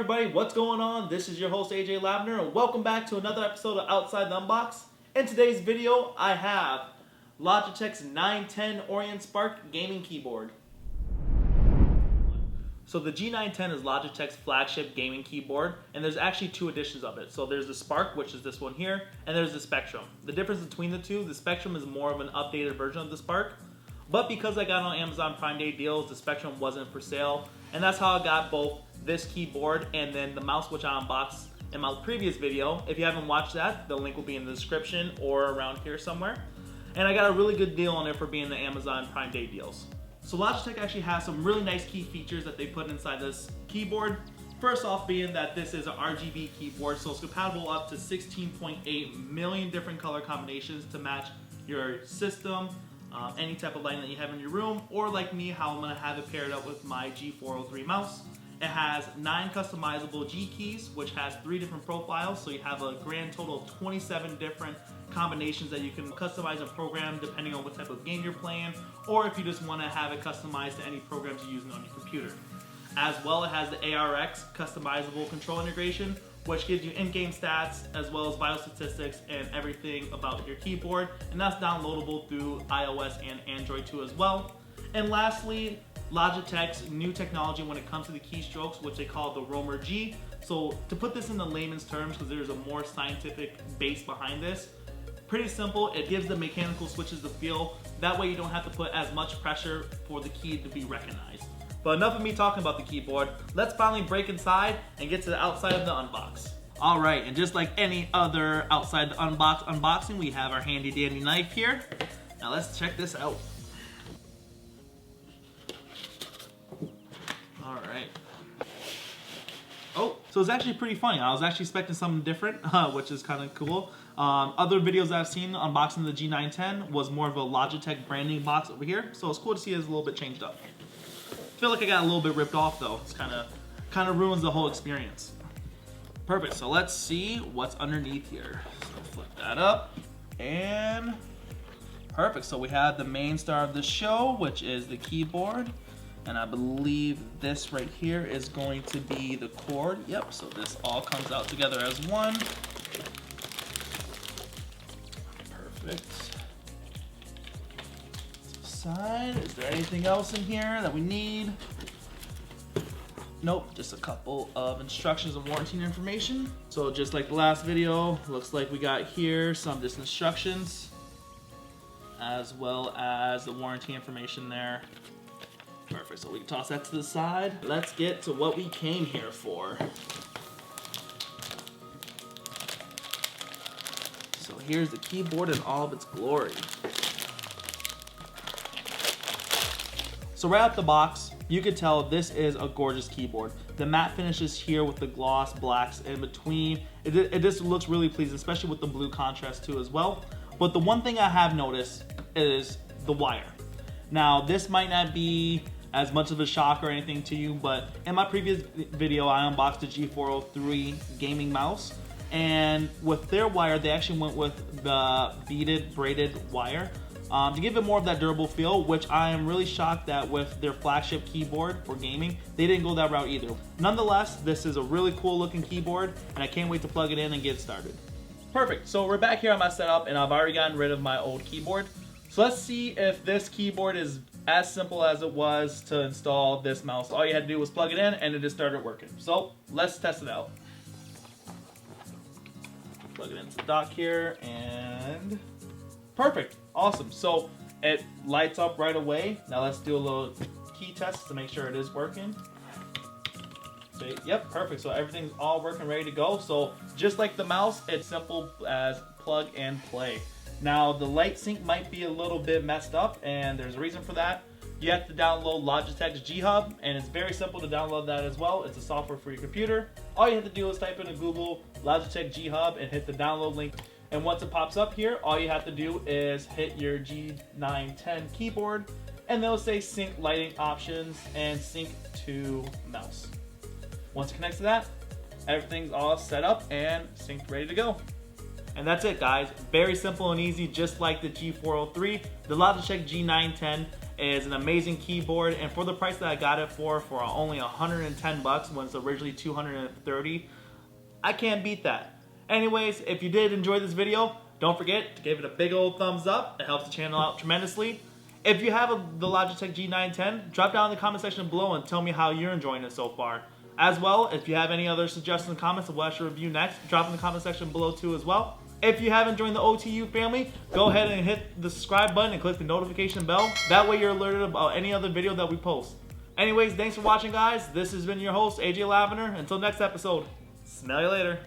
everybody, what's going on? This is your host AJ Lavner and welcome back to another episode of Outside the Unbox. In today's video, I have Logitech's 910 Orion Spark gaming keyboard. So the G910 is Logitech's flagship gaming keyboard, and there's actually two editions of it. So there's the Spark, which is this one here, and there's the Spectrum. The difference between the two, the Spectrum is more of an updated version of the Spark, but because I got on Amazon Prime Day deals, the Spectrum wasn't for sale, and that's how I got both this keyboard and then the mouse, which I unboxed in my previous video. If you haven't watched that, the link will be in the description or around here somewhere. And I got a really good deal on it for being the Amazon Prime Day deals. So Logitech actually has some really nice key features that they put inside this keyboard. First off being that this is an RGB keyboard, so it's compatible up to 16.8 million different color combinations to match your system, any type of lighting that you have in your room, or like me, how I'm gonna have it paired up with my G403 mouse. It has 9 customizable G keys, which has 3 different profiles, so you have a grand total of 27 different combinations that you can customize and program depending on what type of game you're playing, or if you just want to have it customized to any programs you're using on your computer. As well, it has the ARX customizable control integration, which gives you in-game stats as well as vital statistics and everything about your keyboard, and that's downloadable through iOS and Android too as well. And lastly, Logitech's new technology when it comes to the keystrokes, which they call the Roamer G. So to put this in the layman's terms, because there's a more scientific base behind this, pretty simple, it gives the mechanical switches the feel. That way you don't have to put as much pressure for the key to be recognized. But enough of me talking about the keyboard. Let's finally break inside and get to the outside of the unbox. All right, and just like any other outside the unboxing, we have our handy dandy knife here. Now let's check this out. All right. Oh, so it's actually pretty funny. I was actually expecting something different, which is kind of cool. Other videos I've seen unboxing the G910 was more of a Logitech branding box over here. So it's cool to see it's a little bit changed up. I feel like I got a little bit ripped off though. It's kind of ruins the whole experience. Perfect, so let's see what's underneath here. So flip that up and perfect. So we have the main star of the show, which is the keyboard. And I believe this right here is going to be the cord. Yep, so this all comes out together as one. Perfect. Side, is there anything else in here that we need? Nope, just a couple of instructions and warranty information. So just like the last video, looks like we got here some just instructions as well as the warranty information there. Perfect, so we can toss that to the side. Let's get to what we came here for. So here's the keyboard in all of its glory. So right out the box, you could tell this is a gorgeous keyboard. The matte finishes here with the gloss blacks in between. It just looks really pleasing, especially with the blue contrast too as well. But the one thing I have noticed is the wire. Now this might not be as much of a shock or anything to you, but in my previous video I unboxed the G403 gaming mouse, and with their wire they actually went with the beaded braided wire to give it more of that durable feel, which I am really shocked that with their flagship keyboard for gaming they didn't go that route either. Nonetheless, this is a really cool looking keyboard and I can't wait to plug it in and get started. Perfect, so we're back here on my setup and I've already gotten rid of my old keyboard. So let's see if this keyboard is as simple as it was to install this mouse. All you had to do was plug it in and it just started working. So let's test it out. Plug it into the dock here and perfect, awesome. So it lights up right away. Now let's do a little key test to make sure it is working. So, yep, perfect. So everything's all working, ready to go. So just like the mouse, it's simple as plug and play. Now the light sync might be a little bit messed up and there's a reason for that. You have to download Logitech's G Hub and it's very simple to download that as well. It's a software for your computer. All you have to do is type in Google Logitech G Hub and hit the download link. And once it pops up here, all you have to do is hit your G910 keyboard and they'll say sync lighting options and sync to mouse. Once it connects to that, everything's all set up and synced, ready to go. And that's it, guys. Very simple and easy, just like the G403. The Logitech G910 It is an amazing keyboard, and for the price that I got it for only 110 bucks when it's originally 230, I can't beat that. Anyways, if you did enjoy this video, don't forget to give it a big old thumbs up. It helps the channel out tremendously. If you have the Logitech G910, drop down in the comment section below and tell me how you're enjoying it so far. As well, if you have any other suggestions and comments of what I should review next, drop in the comment section below too as well. If you haven't joined the OTU family, go ahead and hit the subscribe button and click the notification bell. That way you're alerted about any other video that we post. Anyways, thanks for watching, guys. This has been your host, AJ Lavender. Until next episode, smell you later.